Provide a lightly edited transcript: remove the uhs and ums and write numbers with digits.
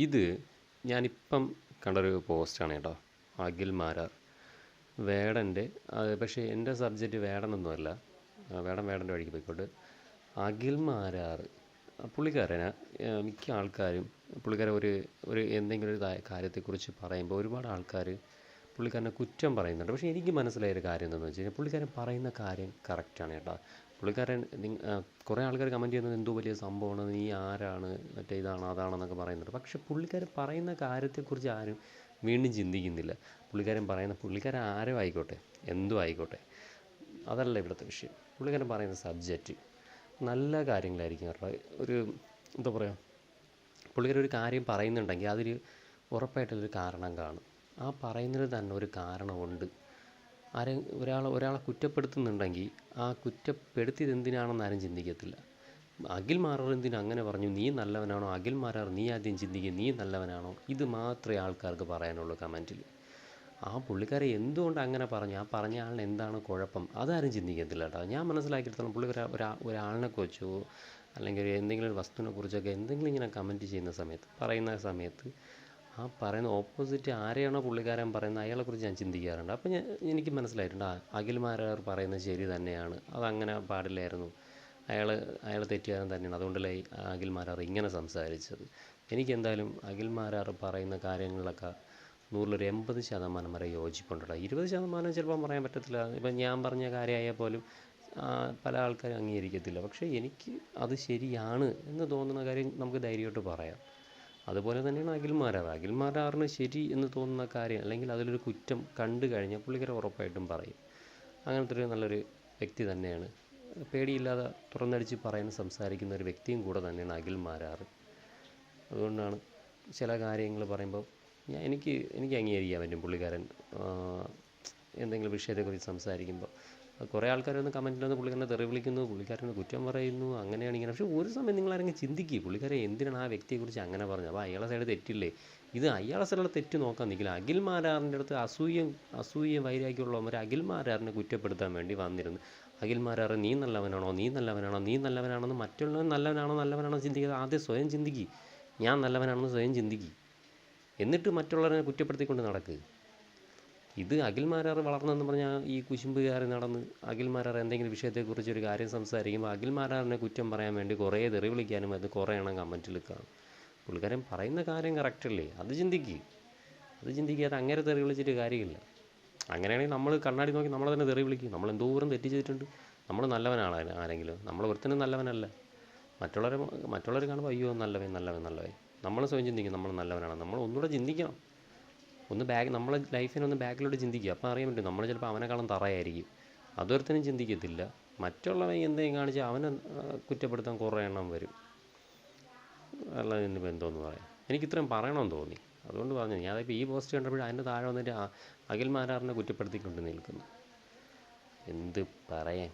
ഇത് ഞാനിപ്പം കണ്ടൊരു പോസ്റ്റാണ് കേട്ടോ. അഖിൽ മാരാർ വേടൻ്റെ, പക്ഷേ എൻ്റെ സബ്ജക്റ്റ് വേടനൊന്നുമല്ല. വേടൻ്റെ വഴിക്ക് പോയിക്കോട്ടെ. അഖിൽ മാരാർ പുള്ളിക്കാരന് മിക്ക ആൾക്കാരും പുള്ളിക്കാരൻ ഒരു എന്തെങ്കിലും ഒരു കാര്യത്തെക്കുറിച്ച് പറയുമ്പോൾ ഒരുപാട് ആൾക്കാർ പുള്ളിക്കാരനെ കുറ്റം പറയുന്നുണ്ട്. പക്ഷേ എനിക്ക് മനസ്സിലായൊരു കാര്യം എന്താണെന്ന് വെച്ച് കഴിഞ്ഞാൽ പുള്ളിക്കാരൻ പറയുന്ന കാര്യം കറക്റ്റാണ് കേട്ടോ. പുള്ളിക്കാരൻ കുറേ ആൾക്കാർ കമൻറ്റ് ചെയ്യുന്നത് എന്തോ വലിയ സംഭവമാണ്, നീ ആരാണ്, മറ്റേ ഇതാണ് അതാണെന്നൊക്കെ പറയുന്നുണ്ട്. പക്ഷേ പുള്ളിക്കാരൻ പറയുന്ന കാര്യത്തെക്കുറിച്ച് ആരും വീണ്ടും ചിന്തിക്കുന്നില്ല. പുള്ളിക്കാരൻ ആരോ ആയിക്കോട്ടെ, എന്തോ ആയിക്കോട്ടെ, അതല്ല ഇവിടുത്തെ വിഷയം. പുള്ളിക്കാരൻ പറയുന്ന സബ്ജക്റ്റ് നല്ല കാര്യങ്ങളായിരിക്കും. കാരണം എന്താ പറയുക, പുള്ളിക്കാരൻ ഒരു കാര്യം പറയുന്നുണ്ടെങ്കിൽ അതിൽ ഉറപ്പായിട്ടുള്ളൊരു കാരണം കാണും. ആ പറയുന്നതിൽ തന്നെ ഒരു കാരണമുണ്ട്. ഒരാളെ കുറ്റപ്പെടുത്തുന്നുണ്ടെങ്കിൽ ആ കുറ്റപ്പെടുത്തിയത് എന്തിനാണെന്ന് ആരും ചിന്തിക്കത്തില്ല. അഖിൽ മാരാർ എന്തിനാ അങ്ങനെ പറഞ്ഞു, നീ നല്ലവനാണോ, അഖിൽ മാരാർ നീ ആദ്യം ചിന്തിക്കുക, നീ നല്ലവനാണോ, ഇത് മാത്രമേ ആൾക്കാർക്ക് പറയാനുള്ളൂ കമൻറ്റിൽ. ആ പുള്ളിക്കാരെ എന്തുകൊണ്ട് അങ്ങനെ പറഞ്ഞു, ആ പറഞ്ഞ ആളിന് എന്താണ് കുഴപ്പം, അതാരും ചിന്തിക്കത്തില്ല കേട്ടോ. ഞാൻ മനസ്സിലാക്കിയെടുത്തോളം പുള്ളിക്കാര ഒരാളിനെ കുറിച്ചോ അല്ലെങ്കിൽ എന്തെങ്കിലും ഒരു വസ്തുവിനെ കുറിച്ചൊക്കെ എന്തെങ്കിലും ഇങ്ങനെ കമൻറ്റ് ചെയ്യുന്ന പറയുന്ന സമയത്ത് ആ പറയുന്ന ഓപ്പോസിറ്റ് ആരെയാണോ പുള്ളിക്കാരൻ പറയുന്നത് അയാളെക്കുറിച്ച് ഞാൻ ചിന്തിക്കാറുണ്ട്. അപ്പോൾ എനിക്ക് മനസ്സിലായിട്ടുണ്ട് അഖിൽ മാരാർ പറയുന്നത് ശരി തന്നെയാണ്, അതങ്ങനെ പാടില്ലായിരുന്നു, അയാൾ തെറ്റുകാരൻ തന്നെയാണ്, അതുകൊണ്ടല്ലേ അഖിൽ മാരാർ ഇങ്ങനെ സംസാരിച്ചത്. എനിക്കെന്തായാലും അഖിൽ മാരാർ പറയുന്ന കാര്യങ്ങളിലൊക്കെ 100-ൽ 80% വരെ യോജിപ്പുണ്ടല്ലോ. 20% ചിലപ്പം പറയാൻ പറ്റത്തില്ല. ഇപ്പം ഞാൻ പറഞ്ഞ കാര്യമായാൽ പോലും പല ആൾക്കാരും അംഗീകരിക്കത്തില്ല. പക്ഷേ എനിക്ക് അത് ശരിയാണ് എന്ന് തോന്നുന്ന കാര്യം നമുക്ക് ധൈര്യമായിട്ട് പറയാം. അതുപോലെ തന്നെയാണ് അഖിൽ മാരാറിന് ശരി എന്ന് തോന്നുന്ന കാര്യം അല്ലെങ്കിൽ അതിലൊരു കുറ്റം കണ്ടു കഴിഞ്ഞാൽ പുള്ളിക്കാരൻ ഉറപ്പായിട്ടും പറയും. അങ്ങനത്തെ ഒരു നല്ലൊരു വ്യക്തി തന്നെയാണ്. പേടിയില്ലാതെ തുറന്നടിച്ച് പറയാൻ സംസാരിക്കുന്ന ഒരു വ്യക്തിയും കൂടെ തന്നെയാണ് അഖിൽ മാരാർ. അതുകൊണ്ടാണ് ചില കാര്യങ്ങൾ പറയുമ്പോൾ എനിക്ക് അംഗീകരിക്കാൻ പറ്റും. പുള്ളിക്കാരൻ എന്തെങ്കിലും വിഷയത്തെക്കുറിച്ച് സംസാരിക്കുമ്പോൾ കുറേ ആൾക്കാരൊന്ന് കമൻറ്റിലൊന്ന് പുള്ളിക്കാരനെ തെറി വിളിക്കുന്നു, പുള്ളിക്കാരനെ കുറ്റം പറയുന്നു, അങ്ങനെയാണ് ഇങ്ങനെ. പക്ഷേ ഒരു സമയം നിങ്ങളാരെങ്കിലും ചിന്തിക്കുക, പുള്ളിക്കാരൻ എന്തിനാണ് ആ വ്യക്തിയെക്കുറിച്ച് അങ്ങനെ പറഞ്ഞത്, അപ്പോൾ അയാളെ സൈഡ് തെറ്റില്ലേ? ഇത് അയാളെ സൈഡിലുള്ള തെറ്റ് നോക്കാൻ നിൽക്കില്ല. അഖിൽ മാരാറിൻ്റെ അടുത്ത് അസൂയയും വൈരാഗ്യമുള്ളവർ അഖിൽ മാരാറിനെ കുറ്റപ്പെടുത്താൻ വേണ്ടി വന്നിരുന്നു. അഖിൽ മാരാർ നീ നല്ലവനാണെന്ന് മറ്റുള്ളവൻ നല്ലവനാണോ ചിന്തിക്കാതെ ആദ്യം സ്വയം ചിന്തിക്കുക. ഞാൻ നല്ലവനാണെന്ന് സ്വയം ചിന്തിക്കുക, എന്നിട്ട് മറ്റുള്ളവരെ കുറ്റപ്പെടുത്തിക്കൊണ്ട് നടക്കുക. ഇത് അഖിൽ മാരാർ വളർന്നെന്ന് പറഞ്ഞാൽ ഈ കുശുമ്പുകാരൻ നടന്ന് അഖിൽ മാരാർ എന്തെങ്കിലും വിഷയത്തെക്കുറിച്ച് ഒരു കാര്യം സംസാരിക്കുമ്പോൾ അഖിൽ മാരാറിനെ കുറ്റം പറയാൻ വേണ്ടി കുറേ തെറി വിളിക്കാനും അത് കുറേ എണ്ണം കമൻറ്റിൽ കാണും. പുള്ളിക്കാരൻ പറയുന്ന കാര്യം കറക്റ്റല്ലേ, അത് ചിന്തിക്കാതെ അങ്ങനെ തെറി വിളിച്ചിട്ട് കാര്യമില്ല. അങ്ങനെയാണെങ്കിൽ നമ്മൾ കണ്ണാടി നോക്കി നമ്മളെ തന്നെ തെറി വിളിക്കും. നമ്മൾ എന്തോരം തെറ്റ് ചെയ്തിട്ടുണ്ട്. നമ്മൾ നല്ലവനാണ് ആരെങ്കിലും, നമ്മൾ ഒരുത്തനും നല്ലവനല്ല. മറ്റുള്ളവർ കാണുമ്പോൾ അയ്യോ നല്ലവൻ. നമ്മൾ സ്വയം ചിന്തിക്കും നമ്മൾ നല്ലവനാണ്. നമ്മൾ ഒന്നുകൂടെ ചിന്തിക്കണം. നമ്മളെ ലൈഫിനൊന്ന് ബാക്കിലോട്ട് ചിന്തിക്കുക. അപ്പോൾ അറിയാൻ പറ്റും നമ്മൾ ചിലപ്പോൾ അവനെക്കാളും തറയായിരിക്കും. അതൊരുത്തനും ചിന്തിക്കത്തില്ല. മറ്റുള്ളവൻ എന്തെങ്കിലും കാണിച്ചാൽ അവനെ കുറ്റപ്പെടുത്താൻ കുറേ എണ്ണം വരും. അല്ലാതെ ഇന്നിപ്പോൾ എന്തോന്ന് പറയാം. എനിക്കിത്രയും പറയണമെന്ന് തോന്നി, അതുകൊണ്ട് പറഞ്ഞു. ഞാനിപ്പോൾ ഈ പോസ്റ്റ് കണ്ടപ്പോൾ അതിൻ്റെ താഴെ വന്നിട്ട് അഖിൽ മാരാറിനെ കുറ്റപ്പെടുത്തിക്കൊണ്ട് നിൽക്കുന്നു. എന്ത് പറയാൻ.